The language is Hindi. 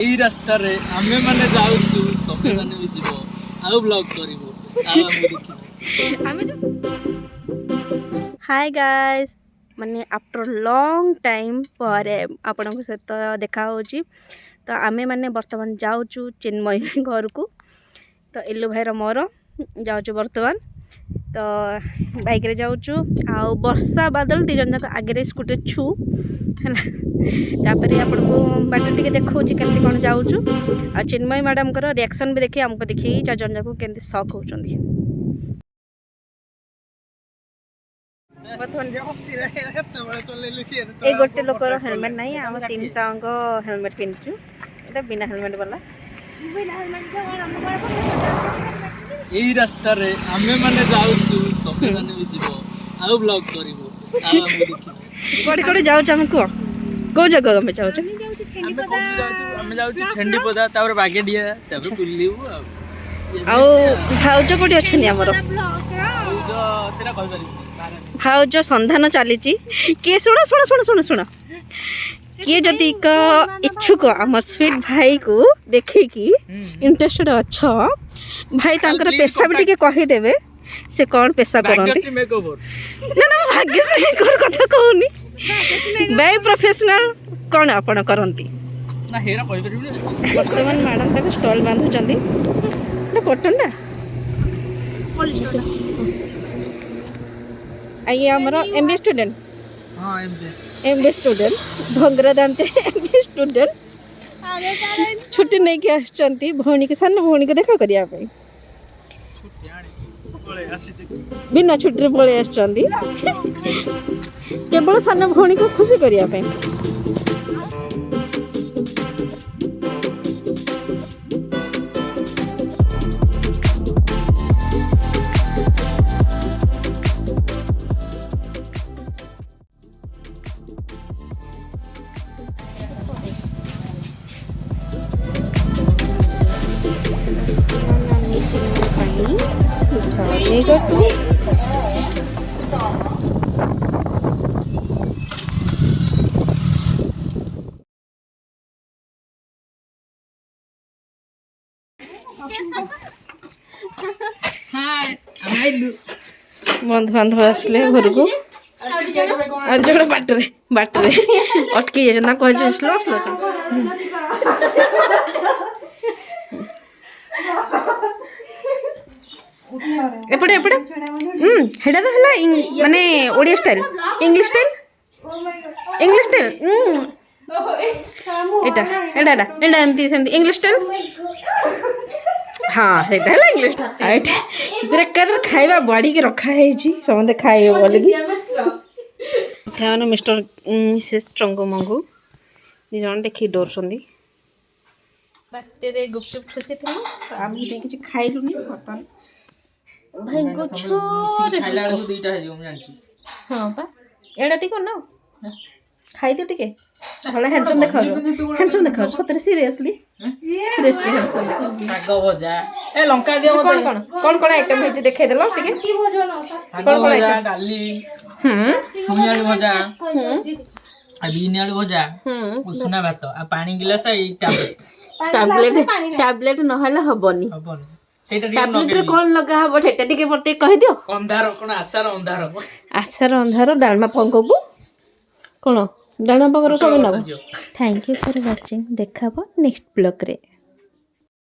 এই রাস্তারে আমি মানে যাউଛୁ তমে মানে ବି ଯିବ ଆଉ ବ୍ଲଗ କରିବ ଆଉ ଆମେ ଦେଖିବୁ ଆମେ हाय गाइस माने आफ्टर लॉन्ग टाइम पर आपन सहित देखा होची तो आमे माने वर्तमान जाउछु चिन्मय घर को तो इल्लू भाईर मोर जाउछु वर्तमान तो बाइक रे जाउछु आ वर्षा बादल दी जन आगे स्कूटी छु तापर आपन को बाट टिके देखौची केमती कोन जाउछु आ चिन्मय मैडम कर रिएक्शन भी देखि हमको देखि चार जन जाको केमती शॉक होचंदी ए गोटे लोकर हेलमेट नहीं आम तीन टांग हेलमेट पिंधु एटा बिना हेलमेट वाला এই রাস্তারে আমি মানে যাউଛୁ তমে মানে ବି ଯିବ ଆଉ ବ୍ଲଗ କରିବ ଆଉ ଆମେ ଦେଖିବୁ कोड़े कोड़े जाउछ हम को जगह में जाउछ ଆମେ ଯାଉଛୁ ଛେଣ୍ଡିପଦା ତାପରେ ବାଗେଡିଆ ତାପରେ କୁଲିବୁ ଆଉ ଭାଉଜ କୋଠି ଅଛନ୍ତି हमर ସେଟା କହିପାରିବି भाउज संधान चली किए शुण शुण शुण शुण शुण किए जदि इच्छुक आम स्वीट भाई को देखिकी इंटरेस्टेड अच्छ भाई तांकर पेशा भी टिके कहीदेवे से कौन पेशा करती ना ना भाग्यश्री मेकओवर कथा कहूनी भाई प्रोफेशनल कौन आपण करती वर्तमान मैडम तक स्टॉल बांधुचंदी ना कटन दा आइए हमर एमबीए स्टूडेंट हां एमबीए स्टूडेंट भंगरा दांते एमबीए स्टूडेंट छुट्टी नहीं के आछंती भौणी के सान भौणी को देखा करिया पे बिना छुट्टी पळे आछंती केवल सान भौणी को खुशी करिया पे बंधु बांधव आसले घर को जगह बाटरे बाटरे अटकी जाए कह स्लो स्लो एपटे एपटे हेडा तो हला माने ओडिया स्टाइल इंग्लिश स्टाइल एटा एटा एटा एटा एमती सेमती इंग्लिश स्टाइल हाँ सेटा हला इंग्लिश आइट पूरा कदर खाइबा बाड़ी के रखा है जी समझे खाइबो बोले कि थानो मिस्टर मिसेस चंगो मंगो दी जण देखि डरसंदी बाते रे गुपचुप खुशी थलो हम ही किछ खाइलुनी बर्तन भाई को छोरे खाइला को दुईटा है हम जानछि हां पा एडा टिको ना खाई दो टिके भला हैंडसम देखाओ सतरे सीरियसली हैंडसम देखाओ साग भजा ए लंका दियो मते कौन आइटम है देखाइ देलो टिके साग भजा डाली छुनियाली भजा आ बिनियाली भजा उसना भात आ पानी गिलास आ टैबलेट न हला हबनी टैबलेट रे कोन लगा हबो ठेटा टिके बते कहि दियो अंधार कोन आसार अंधार डालमा पंको को कोन डालमा पंको सब ना थैंक यू फॉर वाचिंग देखाबो नेक्स्ट ब्लॉग रे।